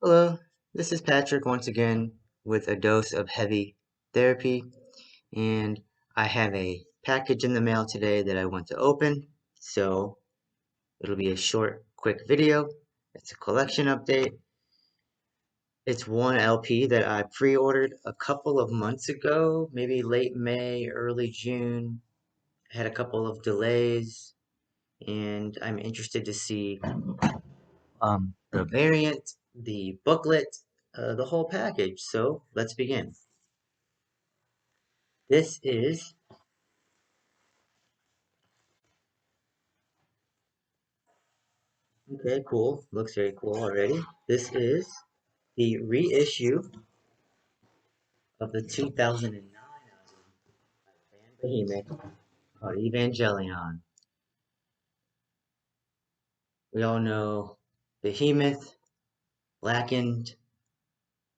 Hello, this is Patrick once again with a dose of heavy therapy, and I have a package in the mail today that I want to open, so it'll be a short, quick video. It's a collection update. It's one LP that I pre-ordered a couple of months ago, maybe late May, early June. I had a couple of delays, and I'm interested to see the variant, the booklet, the whole package. So let's begin. This is, okay, cool. Looks very cool already. This is the reissue of the 2009 album by Behemoth called Evangelion. We all know Behemoth, blackened,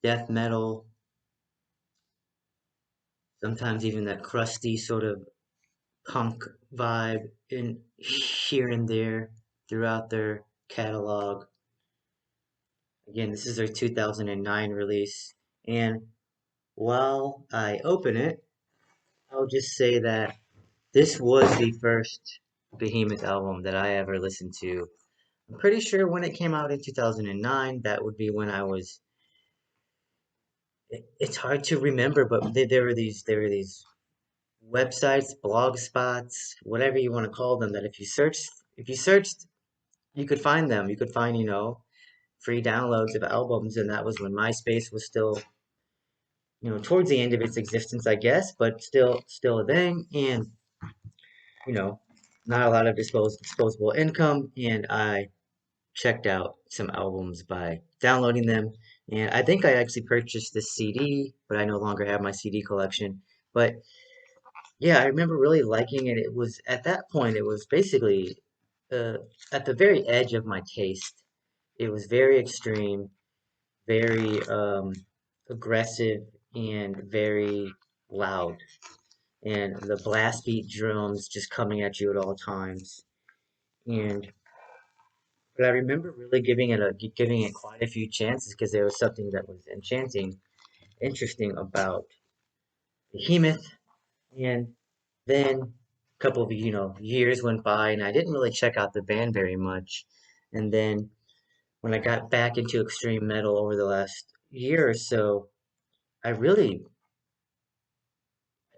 death metal, sometimes even that crusty sort of punk vibe in here and there throughout their catalog. Again, this is their 2009 release, and while I open it, I'll just say that this was the first Behemoth album that I ever listened to. I'm pretty sure when it came out in 2009, that would be when I was. It's hard to remember, but there were these websites, blog spots, whatever you want to call them, that if you searched, you could find them. You could find, free downloads of albums, and that was when MySpace was still, towards the end of its existence, I guess, but still a thing. And you know, not a lot of disposable income, and I checked out some albums by downloading them. And I think I actually purchased this CD, but I no longer have my CD collection. But yeah, I remember really liking it. It was at that point, it was basically uh, at the very edge of my taste. It was very extreme, very aggressive, and very loud. And the blast beat drums just coming at you at all times. And but I remember really giving it quite a few chances because there was something that was enchanting, interesting about Behemoth. And then a couple of years went by, and I didn't really check out the band very much. And then when I got back into extreme metal over the last year or so, I really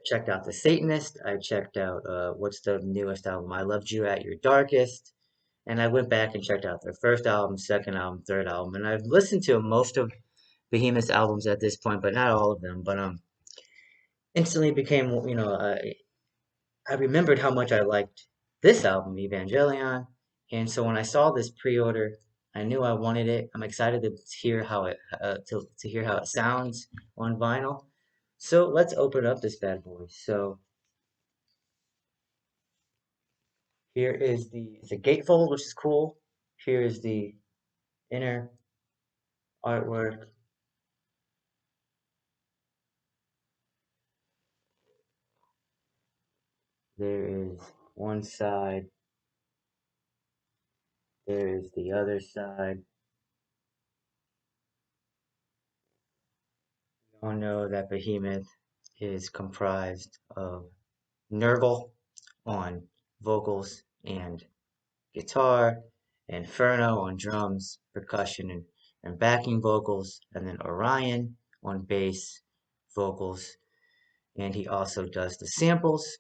checked out the Satanist. I checked out what's the newest album? I Loved You at Your Darkest. And I went back and checked out their first album, second album, third album, and I've listened to most of Behemoth's albums at this point, but not all of them. But instantly became, I remembered how much I liked this album, Evangelion, and so when I saw this pre-order, I knew I wanted it. I'm excited to hear how it to hear how it sounds on vinyl. So let's open up this bad boy. So here is the gatefold, which is cool. Here is the inner artwork. There is one side. There is the other side. We all know that Behemoth is comprised of Nurgle on vocals and guitar, Inferno on drums, percussion, and backing vocals, and then Orion on bass, vocals, and he also does the samples.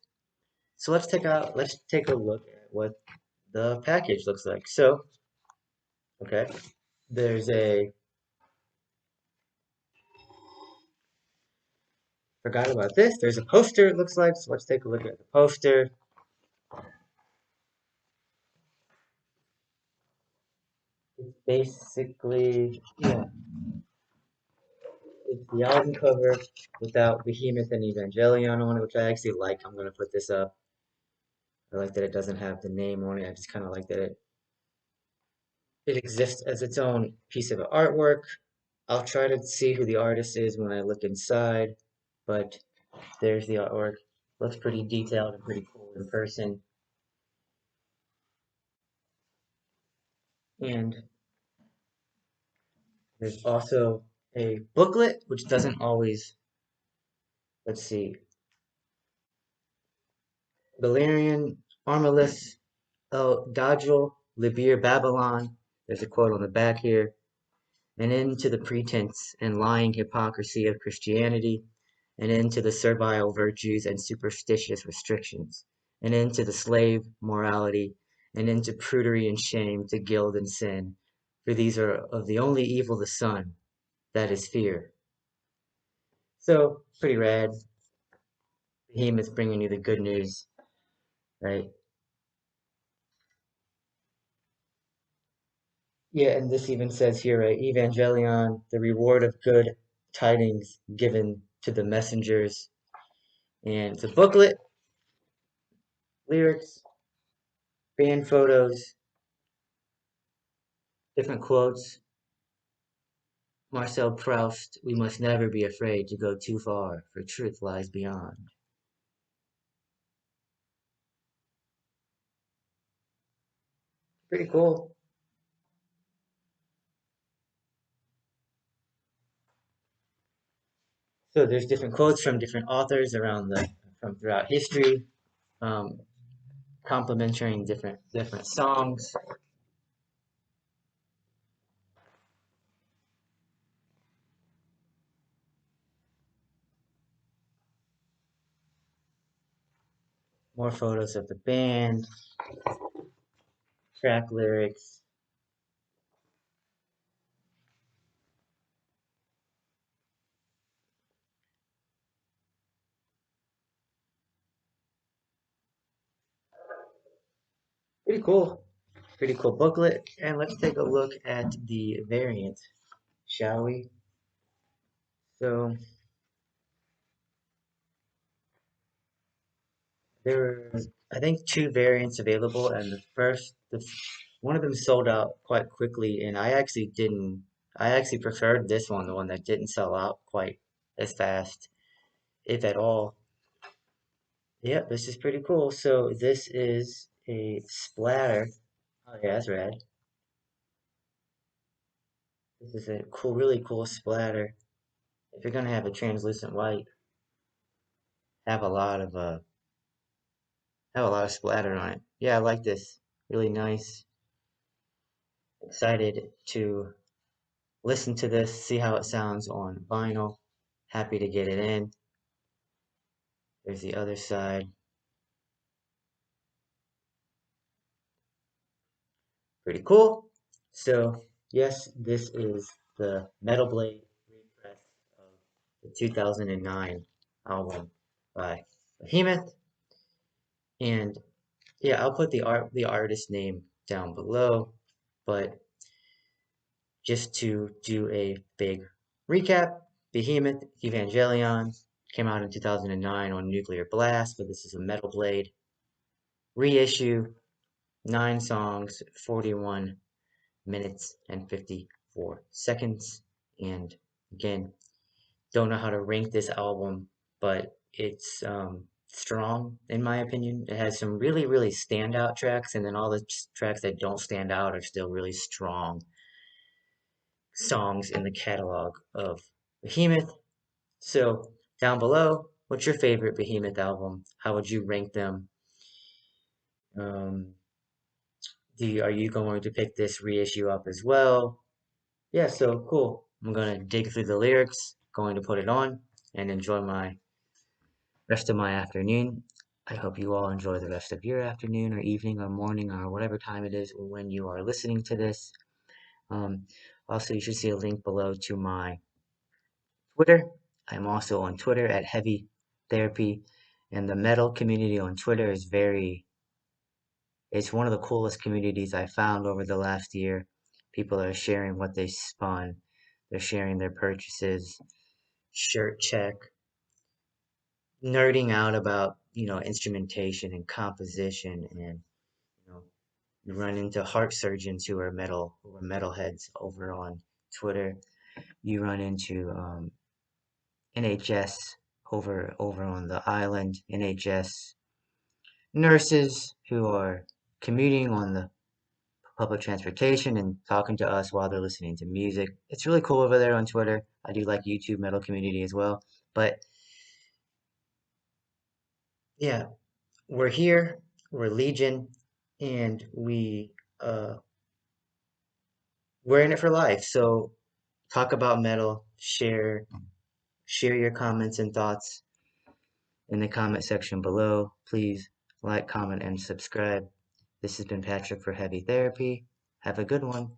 So let's take a look at what the package looks like. So, okay, there's a forgot about this. There's a poster, it looks like. So let's take a look at the poster. It's basically, yeah, it's the album cover without Behemoth and Evangelion on it, which I actually like. I'm gonna put this up. I like that it doesn't have the name on it. I just kind of like that it exists as its own piece of artwork. I'll try to see who the artist is when I look inside, but there's the artwork. Looks pretty detailed and pretty cool in person. And There's also a booklet, which doesn't always, let's see, Valerian, Armilus, El Dajjal, Libir, Babylon. There's a quote on the back here. An end to the pretense and lying hypocrisy of Christianity, an end to the servile virtues and superstitious restrictions, an end to the slave morality, an end to prudery and shame, to guilt and sin, for these are of the only evil the son, that is fear. So, pretty rad. Behemoth bringing you the good news, right? Yeah, and this even says here, right? Evangelion, the reward of good tidings given to the messengers. And it's a booklet, lyrics, band photos, different quotes. Marcel Proust, we must never be afraid to go too far, for truth lies beyond. Pretty cool. So there's different quotes from different authors from throughout history, um, complimenting different songs. More photos of the band, track lyrics. Pretty cool. Pretty cool booklet. And let's take a look at the variant, shall we? So there were, I think, two variants available, and one of them sold out quite quickly, and I actually didn't. I actually preferred this one, the one that didn't sell out quite as fast, if at all. Yep, this is pretty cool. So this is a splatter. Oh yeah, that's rad. This is a cool, really cool splatter. If you're gonna have a translucent white, have a lot of uh, have a lot of splatter on it. Yeah, I like this. Really nice. Excited to listen to this, see how it sounds on vinyl. Happy to get it in. There's the other side. Pretty cool. So, yes, this is the Metal Blade repress of the 2009 album by Behemoth. And yeah, I'll put the artist name down below, but just to do a big recap, Behemoth Evangelion came out in 2009 on Nuclear Blast, but this is a Metal Blade reissue, 9 songs, 41 minutes and 54 seconds. And again, don't know how to rank this album, but it's strong in my opinion. It has some really, really standout tracks, and then all the tracks that don't stand out are still really strong songs in the catalog of Behemoth. So down below, what's your favorite Behemoth album? How would you rank them? Um, are you going to pick this reissue up as well? Yeah, so cool. I'm gonna dig through the lyrics, going to put it on, and enjoy my rest of my afternoon. I hope you all enjoy the rest of your afternoon or evening or morning or whatever time it is when you are listening to this. Um, Also, you should see a link below to my Twitter. I'm also on Twitter at Heavy Therapy, and the metal community on Twitter is it's one of the coolest communities I found over the last year. People are sharing what they spun, they're sharing their purchases, shirt check, nerding out about, instrumentation and composition, and, you know, you run into heart surgeons who are metalheads over on Twitter. You run into NHS over on the island, NHS nurses who are commuting on the public transportation and talking to us while they're listening to music. It's really cool over there on Twitter. I do like YouTube metal community as well. But yeah, we're here, we're Legion, and we're in it for life. So talk about metal, share your comments and thoughts in the comment section below. Please like, comment, and subscribe. This has been Patrick for Heavy Therapy. Have a good one.